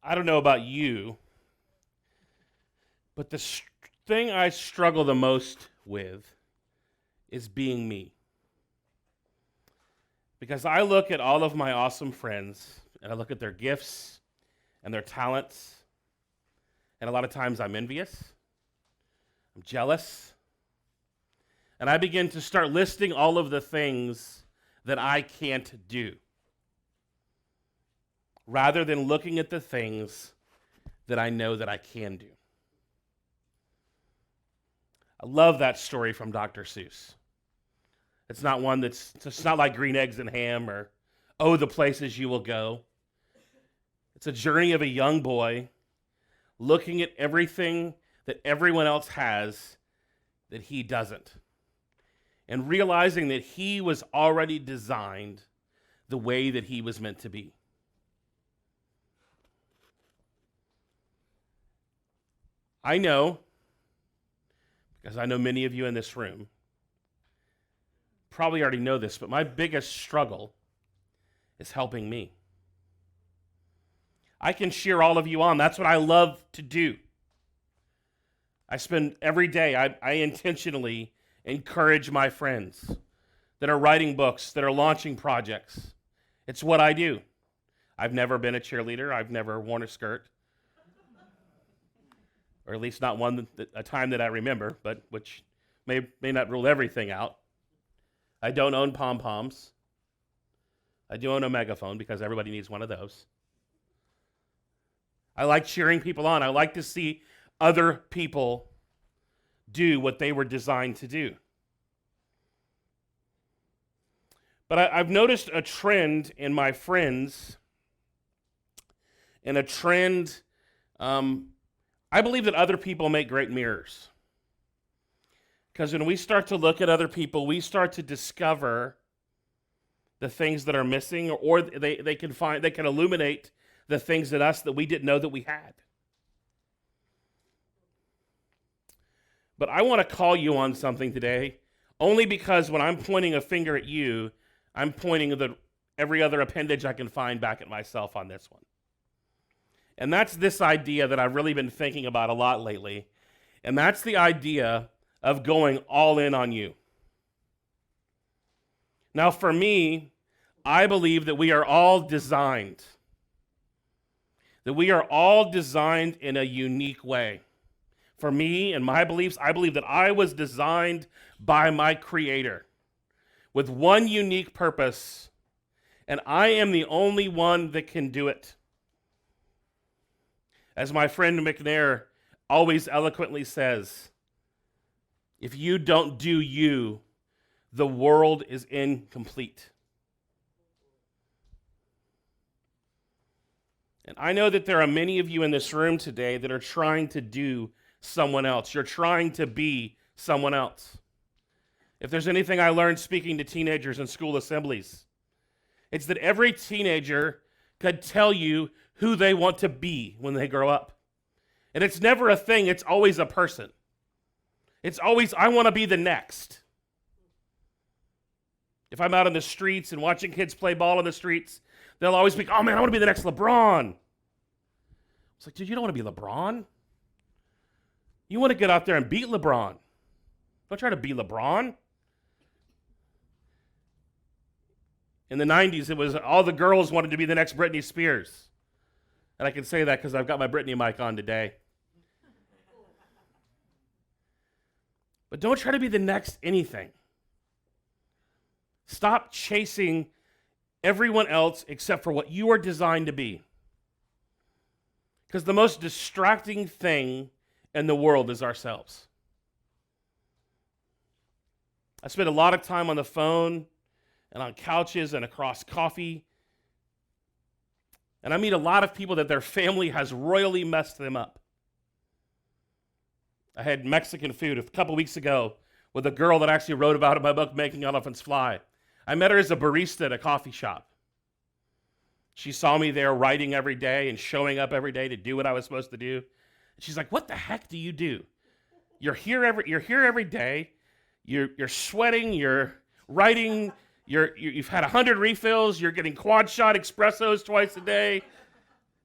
I don't know about you, but the thing I struggle the most with is being me. Because I look at all of my awesome friends, and I look at their gifts and their talents, and a lot of times I'm envious, I'm jealous, and I begin to start listing all of the things that I can't do, rather than looking at the things that I know that I can do. I love that story from Dr. Seuss. It's not one it's not like Green Eggs and Ham or Oh, the Places You Will Go. It's a journey of a young boy looking at everything that everyone else has that he doesn't, and realizing that he was already designed the way that he was meant to be. I know, because I know many of you in this room probably already know this, but my biggest struggle is helping me. I can cheer all of you on. That's what I love to do. I spend every day, I intentionally encourage my friends that are writing books, that are launching projects. It's what I do. I've never been a cheerleader. I've never worn a skirt. Or at least not a time that I remember, but which may not rule everything out. I don't own pom-poms. I do own a megaphone because everybody needs one of those. I like cheering people on. I like to see other people do what they were designed to do. But I've noticed a trend in my friends, and a trend, I believe that other people make great mirrors. Because when we start to look at other people, we start to discover the things that are missing, or they can illuminate the things in us that we didn't know that we had. But I want to call you on something today, only because when I'm pointing a finger at you, I'm pointing every other appendage I can find back at myself on this one. And that's this idea that I've really been thinking about a lot lately, and that's the idea of going all in on you. Now, for me, I believe that we are all designed. That we are all designed in a unique way. For me and my beliefs, I believe that I was designed by my Creator with one unique purpose, and I am the only one that can do it. As my friend McNair always eloquently says, if you don't do you, the world is incomplete. And I know that there are many of you in this room today that are trying to do someone else. You're trying to be someone else. If there's anything I learned speaking to teenagers in school assemblies, it's that every teenager could tell you who they want to be when they grow up. And it's never a thing, it's always a person. It's always, I want to be the next. If I'm out in the streets and watching kids play ball in the streets, they'll always be, oh man, I want to be the next LeBron. It's like, dude, you don't want to be LeBron. You want to get out there and beat LeBron. Don't try to be LeBron. In the 90s, it was all the girls wanted to be the next Britney Spears. And I can say that because I've got my Britney mic on today. But don't try to be the next anything. Stop chasing everyone else except for what you are designed to be. Because the most distracting thing in the world is ourselves. I spend a lot of time on the phone and on couches and across coffee. And I meet a lot of people that their family has royally messed them up. I had Mexican food a couple weeks ago with a girl that I actually wrote about in my book, Making Elephants Fly. I met her as a barista at a coffee shop. She saw me there writing every day and showing up every day to do what I was supposed to do. She's like, what the heck do you do? You're here every day. You're sweating, you're writing, you've had 100 refills, you're getting quad shot espressos twice a day.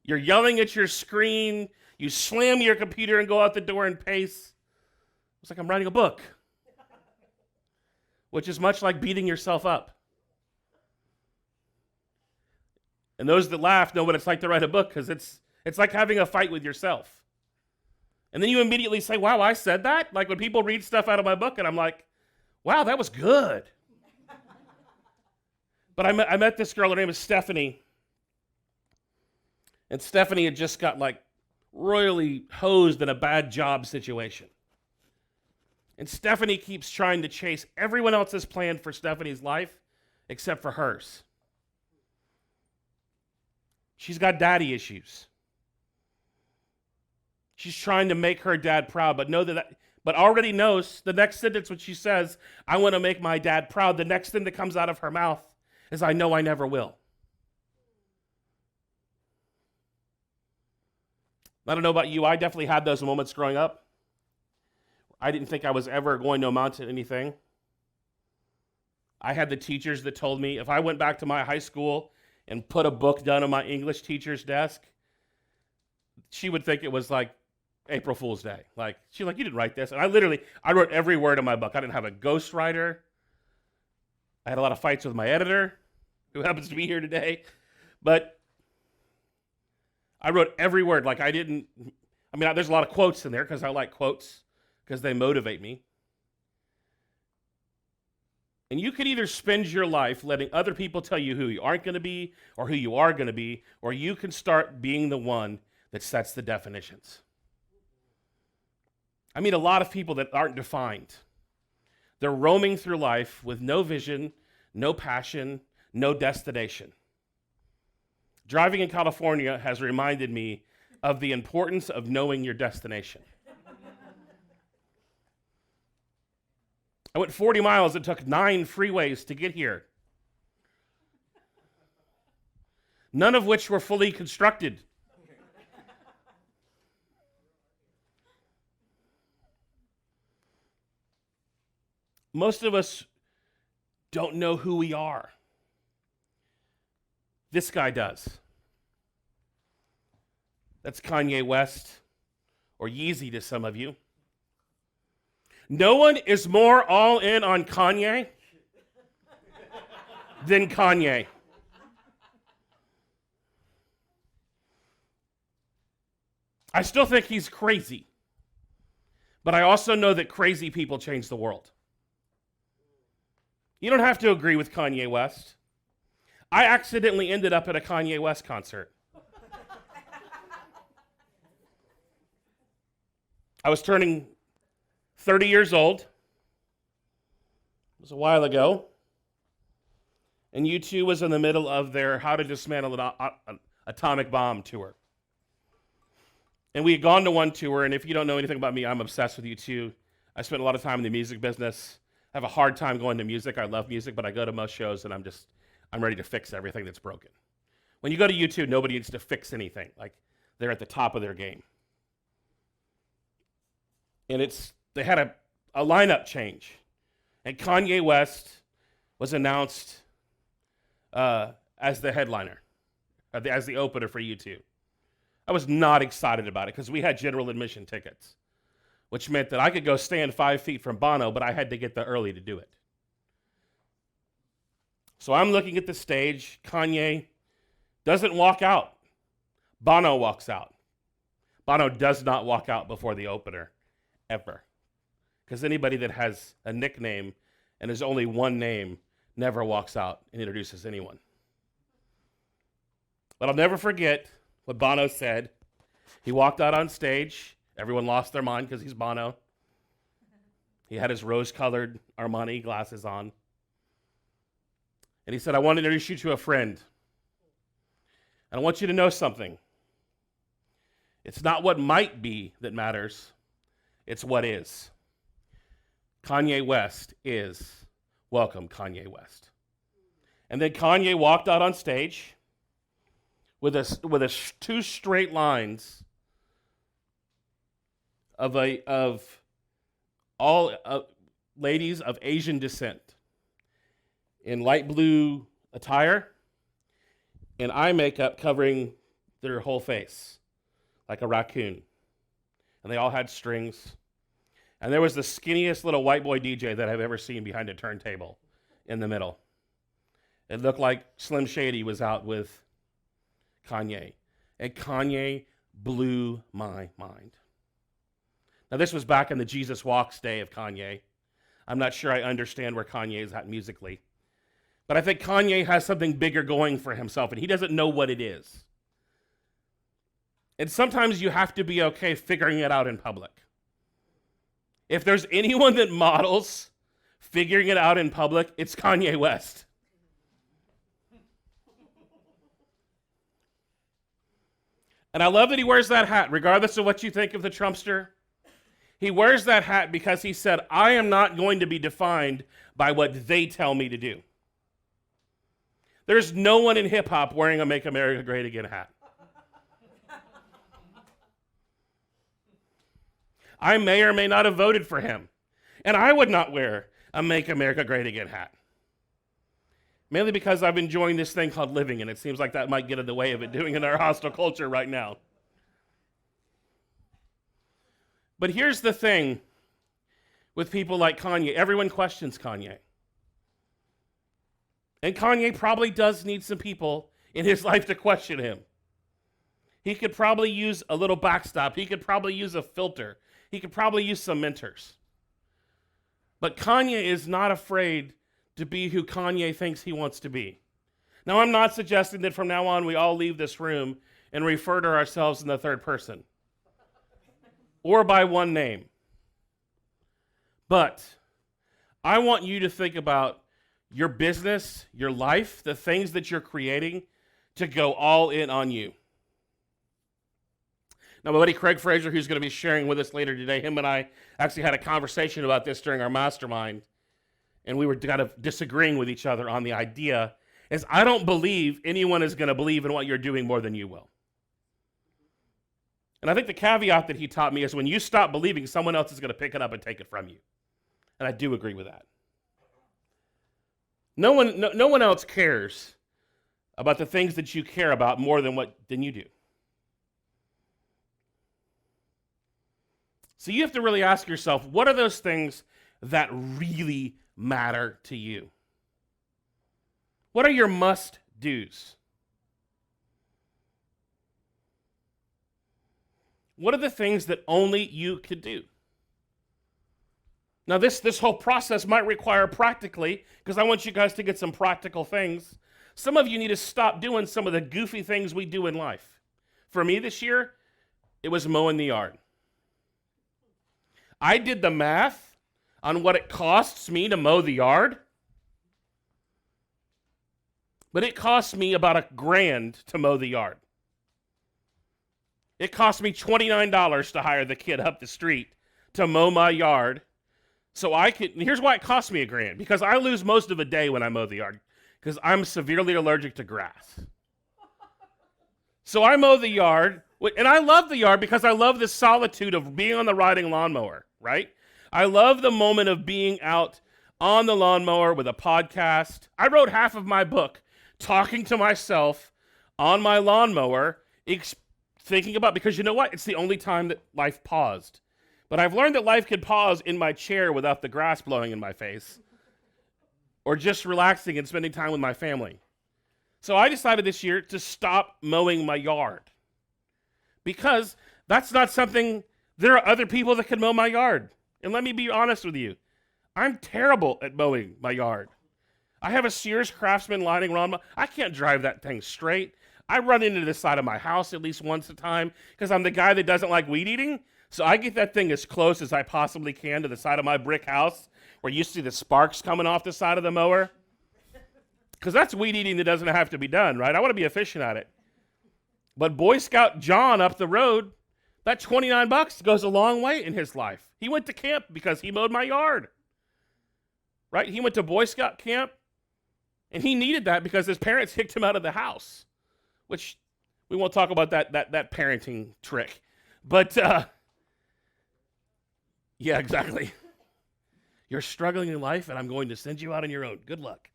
You're yelling at your screen. You slam your computer and go out the door and pace. It's like I'm writing a book, which is much like beating yourself up. And those that laugh know what it's like to write a book, because it's like having a fight with yourself. And then you immediately say, wow, I said that? Like when people read stuff out of my book and I'm like, wow, that was good. But I met this girl, her name is Stephanie. And Stephanie had just got like royally hosed in a bad job situation. And Stephanie keeps trying to chase everyone else's plan for Stephanie's life except for hers. She's got daddy issues. She's trying to make her dad proud, but already knows the next sentence when she says, I want to make my dad proud, the next thing that comes out of her mouth is, I know I never will. I don't know about you, I definitely had those moments growing up. I didn't think I was ever going to amount to anything. I had the teachers that told me if I went back to my high school and put a book down on my English teacher's desk, she would think it was like April Fool's Day. Like, she's like, you didn't write this. And I wrote every word in my book. I didn't have a ghostwriter. I had a lot of fights with my editor, who happens to be here today. But I wrote every word. Like, there's a lot of quotes in there because I like quotes because they motivate me. And you could either spend your life letting other people tell you who you aren't going to be or who you are going to be, or you can start being the one that sets the definitions. I meet a lot of people that aren't defined. They're roaming through life with no vision, no passion, no destination. Driving in California has reminded me of the importance of knowing your destination. I went 40 miles. It took 9 freeways to get here, none of which were fully constructed. Most of us don't know who we are. This guy does. That's Kanye West, or Yeezy to some of you. No one is more all in on Kanye than Kanye. I still think he's crazy, but I also know that crazy people change the world. You don't have to agree with Kanye West. I accidentally ended up at a Kanye West concert. I was turning 30 years old. It was a while ago. And U2 was in the middle of their How to Dismantle an Atomic Bomb tour. And we had gone to one tour, and if you don't know anything about me, I'm obsessed with U2. I spent a lot of time in the music business. I have a hard time going to music. I love music, but I go to most shows, and I'm ready to fix everything that's broken. When you go to U2, nobody needs to fix anything. Like, they're at the top of their game. And they had a lineup change. And Kanye West was announced as the headliner, as the opener for U2. I was not excited about it because we had general admission tickets, which meant that I could go stand 5 feet from Bono, but I had to get there early to do it. So I'm looking at the stage. Kanye doesn't walk out. Bono walks out. Bono does not walk out before the opener, ever. Because anybody that has a nickname and is only one name never walks out and introduces anyone. But I'll never forget what Bono said. He walked out on stage. Everyone lost their mind because he's Bono. He had his rose-colored Armani glasses on. And he said, I want to introduce you to a friend. And I want you to know something. It's not what might be that matters. It's what is. Kanye West is. Welcome, Kanye West. And then Kanye walked out on stage with 2 straight lines of all ladies of Asian descent in light blue attire and eye makeup covering their whole face, like a raccoon. And they all had strings. And there was the skinniest little white boy DJ that I've ever seen behind a turntable in the middle. It looked like Slim Shady was out with Kanye. And Kanye blew my mind. Now, this was back in the Jesus Walks day of Kanye. I'm not sure I understand where Kanye is at musically. But I think Kanye has something bigger going for himself, and he doesn't know what it is. And sometimes you have to be okay figuring it out in public. If there's anyone that models figuring it out in public, it's Kanye West. And I love that he wears that hat, regardless of what you think of the Trumpster. He wears that hat because he said, I am not going to be defined by what they tell me to do. There's no one in hip-hop wearing a Make America Great Again hat. I may or may not have voted for him. And I would not wear a Make America Great Again hat. Mainly because I'm enjoying this thing called living, and it seems like that might get in the way of it doing in our hostile culture right now. But here's the thing with people like Kanye. Everyone questions Kanye. And Kanye probably does need some people in his life to question him. He could probably use a little backstop. He could probably use a filter. He could probably use some mentors. But Kanye is not afraid to be who Kanye thinks he wants to be. Now, I'm not suggesting that from now on we all leave this room and refer to ourselves in the third person or by one name. But I want you to think about your business, your life, the things that you're creating to go all in on you. Now, my buddy Craig Fraser, who's going to be sharing with us later today, him and I actually had a conversation about this during our mastermind, and we were kind of disagreeing with each other on the idea, is I don't believe anyone is going to believe in what you're doing more than you will. And I think the caveat that he taught me is when you stop believing, someone else is going to pick it up and take it from you. And I do agree with that. No one else cares about the things that you care about more than you do. So you have to really ask yourself, what are those things that really matter to you? What are your must-dos? What are the things that only you could do? Now, this whole process might require practically, because I want you guys to get some practical things. Some of you need to stop doing some of the goofy things we do in life. For me this year, it was mowing the yard. I did the math on what it costs me to mow the yard, but it cost me about $1,000 to mow the yard. It cost me $29 to hire the kid up the street to mow my yard. So here's why it cost me $1,000, because I lose most of a day when I mow the yard, because I'm severely allergic to grass. So I mow the yard, and I love the yard because I love the solitude of being on the riding lawnmower, right? I love the moment of being out on the lawnmower with a podcast. I wrote half of my book talking to myself on my lawnmower, thinking about, because you know what? It's the only time that life paused. But I've learned that life can pause in my chair without the grass blowing in my face, or just relaxing and spending time with my family. So I decided this year to stop mowing my yard, because that's not something, there are other people that can mow my yard. And let me be honest with you, I'm terrible at mowing my yard. I have a Sears Craftsman lining lawnmower. I can't drive that thing straight. I run into the side of my house at least once a time because I'm the guy that doesn't like weed eating. So I get that thing as close as I possibly can to the side of my brick house where you see the sparks coming off the side of the mower. Because that's weed eating that doesn't have to be done, right? I want to be efficient at it. But Boy Scout John up the road, that $29 goes a long way in his life. He went to camp because he mowed my yard, right? He went to Boy Scout camp, and he needed that because his parents kicked him out of the house, which we won't talk about that parenting trick. But, yeah, exactly. You're struggling in life, and I'm going to send you out on your own. Good luck.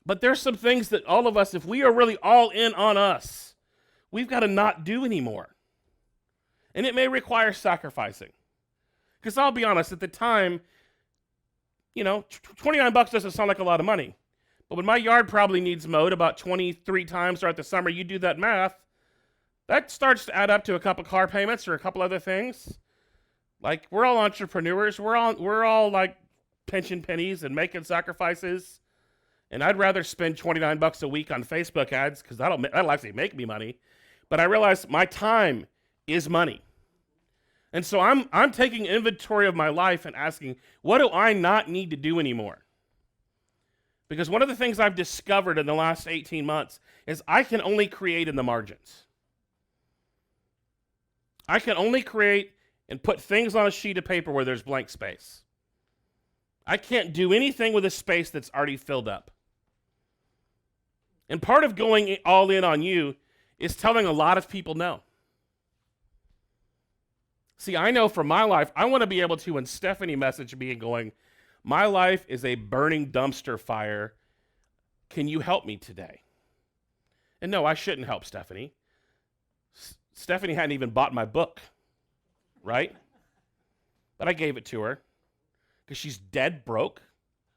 But there's some things that all of us, if we are really all in on us, we've got to not do anymore. And it may require sacrificing. Because I'll be honest, at the time, 29 bucks doesn't sound like a lot of money. But when my yard probably needs mowed about 23 times throughout the summer, you do that math, that starts to add up to a couple car payments or a couple other things. Like, we're all entrepreneurs. We're all like pinching pennies and making sacrifices. And I'd rather spend 29 bucks a week on Facebook ads because that'll actually make me money. But I realize my time is money. And so I'm taking inventory of my life and asking, what do I not need to do anymore? Because one of the things I've discovered in the last 18 months is I can only create in the margins. I can only create and put things on a sheet of paper where there's blank space. I can't do anything with a space that's already filled up. And part of going all in on you is telling a lot of people no. See, I know for my life, I want to be able to, when Stephanie messaged me and going, my life is a burning dumpster fire. Can you help me today? And no, I shouldn't help Stephanie. Stephanie hadn't even bought my book, right? But I gave it to her because she's dead broke,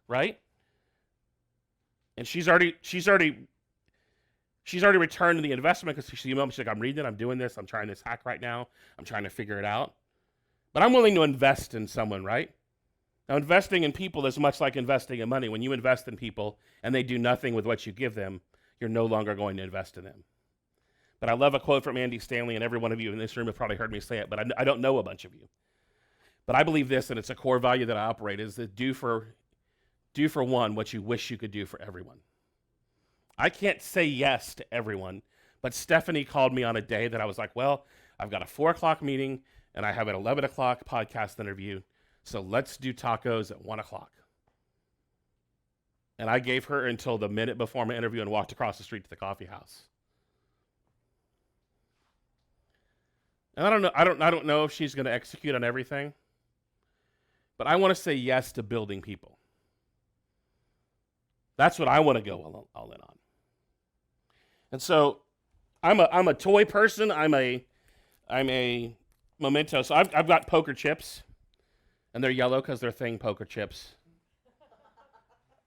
right? And she's already returned the investment because she's like, I'm reading it, I'm doing this, I'm trying this hack right now, I'm trying to figure it out. But I'm willing to invest in someone, right? Now, investing in people is much like investing in money. When you invest in people and they do nothing with what you give them, you're no longer going to invest in them. But I love a quote from Andy Stanley, and every one of you in this room have probably heard me say it, but I don't know a bunch of you. But I believe this, and it's a core value that I operate, is that do for one what you wish you could do for everyone. I can't say yes to everyone, but Stephanie called me on a day that I was like, well, I've got a 4 o'clock meeting, and I have an 11 o'clock podcast interview, so let's do tacos at 1 o'clock. And I gave her until the minute before my interview and walked across the street to the coffee house. And I don't know if she's going to execute on everything, but I want to say yes to building people. That's what I want to go all in on. And so I'm a toy person. I'm a memento. So I've got poker chips, and they're yellow because they're thing poker chips.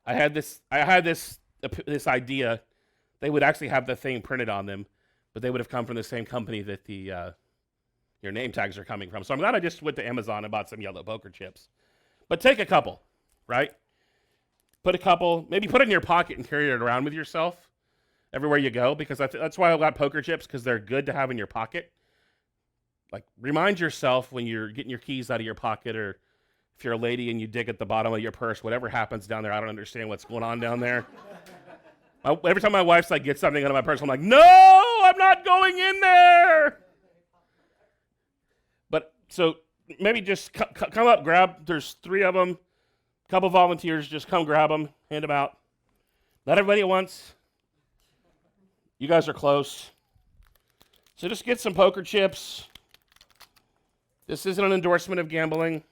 I had this idea. They would actually have the thing printed on them, but they would have come from the same company that your name tags are coming from. So I'm glad I just went to Amazon and bought some yellow poker chips. But take a couple, right? Put a couple, maybe put it in your pocket and carry it around with yourself everywhere you go, because that's why I got poker chips, because they're good to have in your pocket. Like, remind yourself when you're getting your keys out of your pocket, or if you're a lady and you dig at the bottom of your purse, whatever happens down there, I don't understand what's going on down there. Every time my wife's like, get something out of my purse, I'm like, no, I'm not going in there. But so maybe just come up, grab, there's 3 of them. A couple volunteers, just come grab them, hand them out. Not everybody at once. You guys are close. So just get some poker chips. This isn't an endorsement of gambling.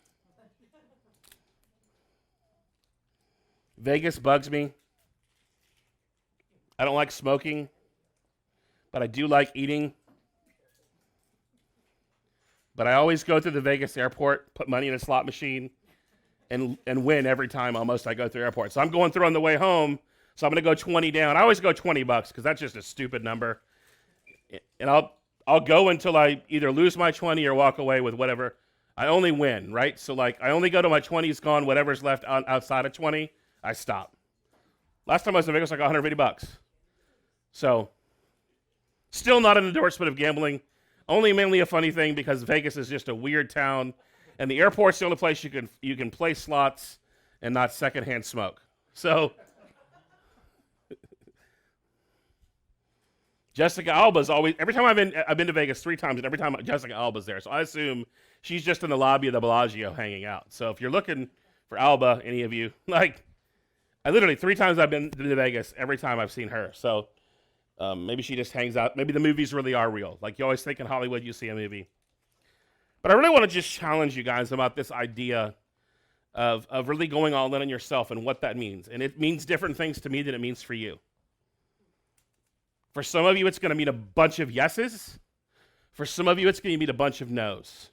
Vegas bugs me. I don't like smoking, but I do like eating. But I always go through the Vegas airport, put money in a slot machine, and win every time almost I go through the airport. So I'm going through on the way home, so I'm going to go 20 down. I always go $20 because that's just a stupid number. And I'll go until I either lose my 20 or walk away with whatever. I only win, right? So like I only go to my 20's gone, whatever's left outside of 20, I stop. Last time I was in Vegas, I got $150. So still not an endorsement of gambling. Only mainly a funny thing because Vegas is just a weird town, and the airport's the only place you can play slots and not secondhand smoke. So Jessica Alba's always, every time I've been to Vegas 3 times, and every time Jessica Alba's there. So I assume she's just in the lobby of the Bellagio hanging out. So if you're looking for Alba, any of you, like, I literally 3 times I've been to Vegas, every time I've seen her. So maybe she just hangs out. Maybe the movies really are real. Like, you always think in Hollywood you see a movie. But I really want to just challenge you guys about this idea of really going all in on yourself and what that means. And it means different things to me than it means for you. For some of you, it's going to mean a bunch of yeses. For some of you, it's going to mean a bunch of no's.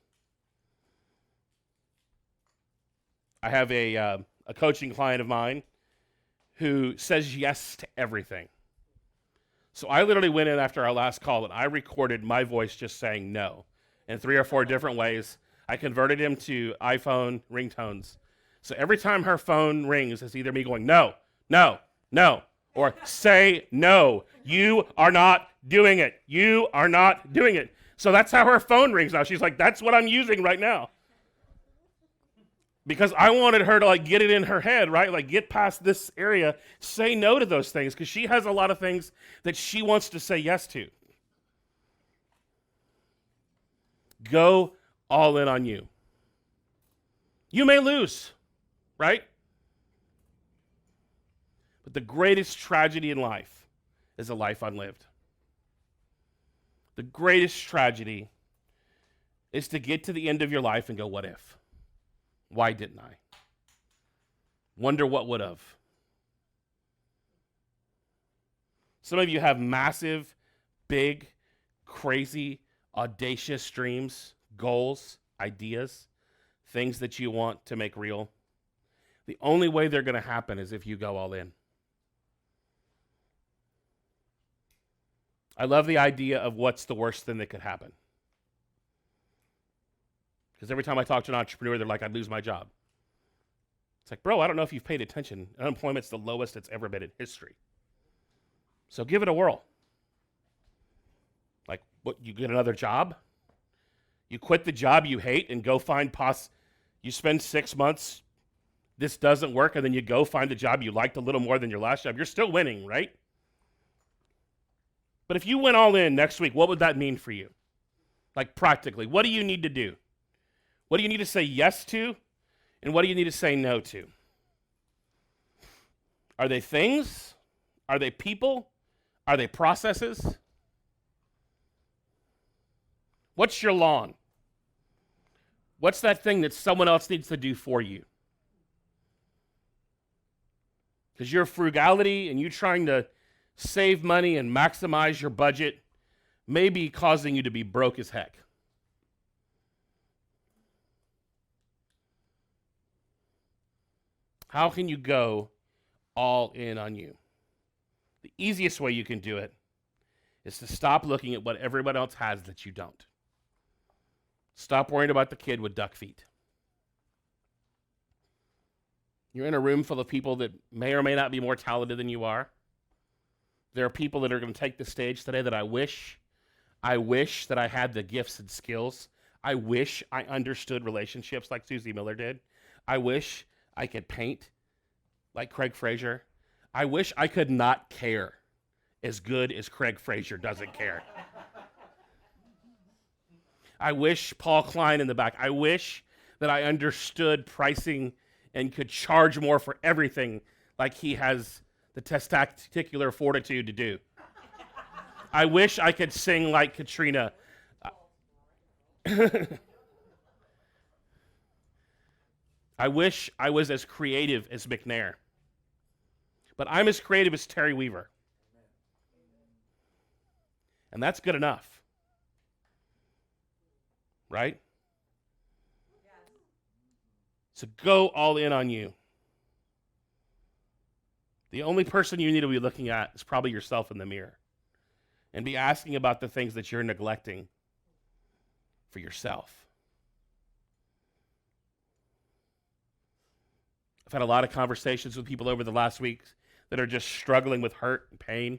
I have a coaching client of mine who says yes to everything. So I literally went in after our last call and I recorded my voice just saying no in 3 or 4 different ways. I converted him to iPhone ringtones. So every time her phone rings, it's either me going, no, no, no, or say no. You are not doing it. You are not doing it. So that's how her phone rings now. She's like, that's what I'm using right now. Because I wanted her to get it in her head, right? Like get past this area, say no to those things, because she has a lot of things that she wants to say yes to. Go all in on you. You may lose, right? But the greatest tragedy in life is a life unlived. The greatest tragedy is to get to the end of your life and go, what if? Why didn't I? Wonder what would have. Some of you have massive, big, crazy, audacious dreams, goals, ideas, things that you want to make real. The only way they're going to happen is if you go all in. I love the idea of what's the worst thing that could happen. Because every time I talk to an entrepreneur, they're like, I'd lose my job. It's like, bro, I don't know if you've paid attention. Unemployment's the lowest it's ever been in history. So give it a whirl. Like, what, you get another job? You quit the job you hate and go find you spend 6 months, this doesn't work, and then you go find the job you liked a little more than your last job. You're still winning, right? But if you went all in next week, what would that mean for you? Like practically, what do you need to do? What do you need to say yes to? And what do you need to say no to? Are they things? Are they people? Are they processes? What's your lawn? What's that thing that someone else needs to do for you? Because your frugality and you trying to save money and maximize your budget may be causing you to be broke as heck. How can you go all in on you? The easiest way you can do it is to stop looking at what everyone else has that you don't. Stop worrying about the kid with duck feet. You're in a room full of people that may or may not be more talented than you are. There are people that are going to take the stage today that I wish that I had the gifts and skills. I wish I understood relationships like Susie Miller did. I wish I could paint like Craig Fraser. I wish I could not care as good as Craig Fraser doesn't care. I wish Paul Klein in the back. I wish that I understood pricing and could charge more for everything like he has the testicular fortitude to do. I wish I could sing like Katrina. I wish I was as creative as McNair. But I'm as creative as Terry Weaver. And that's good enough. Right? So go all in on you. The only person you need to be looking at is probably yourself in the mirror. And be asking about the things that you're neglecting for yourself. I've had a lot of conversations with people over the last week that are just struggling with hurt and pain.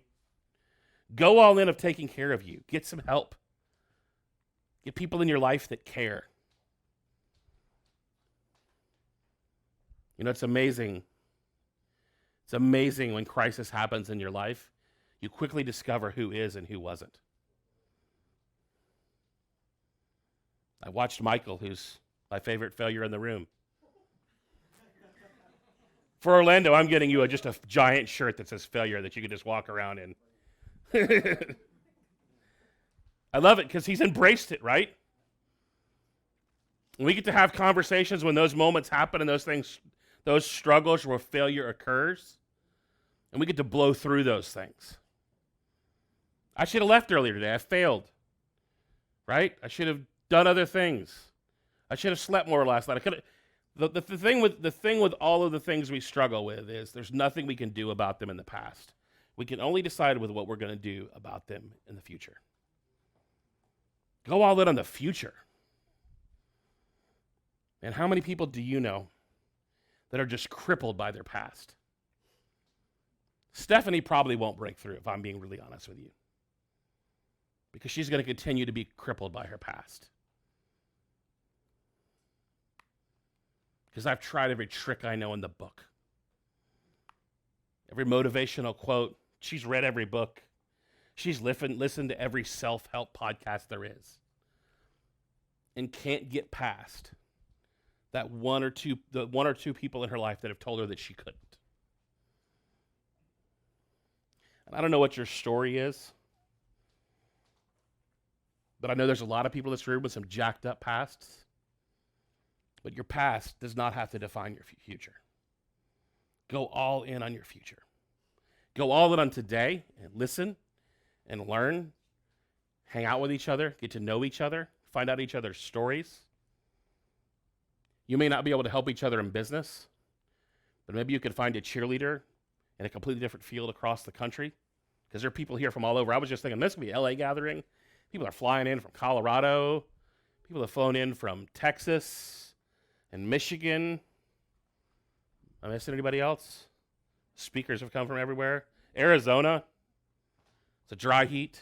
Go all in of taking care of you. Get some help. Get people in your life that care. You know, it's amazing. It's amazing when crisis happens in your life. You quickly discover who is and who wasn't. I watched Michael, who's my favorite failure in the room. For Orlando, I'm getting you just a giant shirt that says failure that you can just walk around in. I love it because he's embraced it, right? And we get to have conversations when those moments happen and those things, those struggles where failure occurs, and we get to blow through those things. I should have left earlier today. I failed, right? I should have done other things. I should have slept more last night. I could have. The thing with all of the things we struggle with is there's nothing we can do about them in the past. We can only decide with what we're going to do about them in the future. Go all in on the future. And how many people do you know that are just crippled by their past? Stephanie probably won't break through, if I'm being really honest with you, because she's going to continue to be crippled by her past. Because I've tried every trick I know in the book. Every motivational quote. She's read every book. She's listened to every self-help podcast there is. And can't get past that the one or two people in her life that have told her that she couldn't. And I don't know what your story is, but I know there's a lot of people in this room with some jacked up pasts. But your past does not have to define your future. Go all in on your future. Go all in on today and listen and learn, hang out with each other, get to know each other, find out each other's stories. You may not be able to help each other in business, but maybe you could find a cheerleader in a completely different field across the country, because there are people here from all over. I was just thinking, this could be LA gathering. People are flying in from Colorado. People have flown in from Texas and Michigan. Am I missing anybody else? Speakers have come from everywhere. Arizona. It's a dry heat.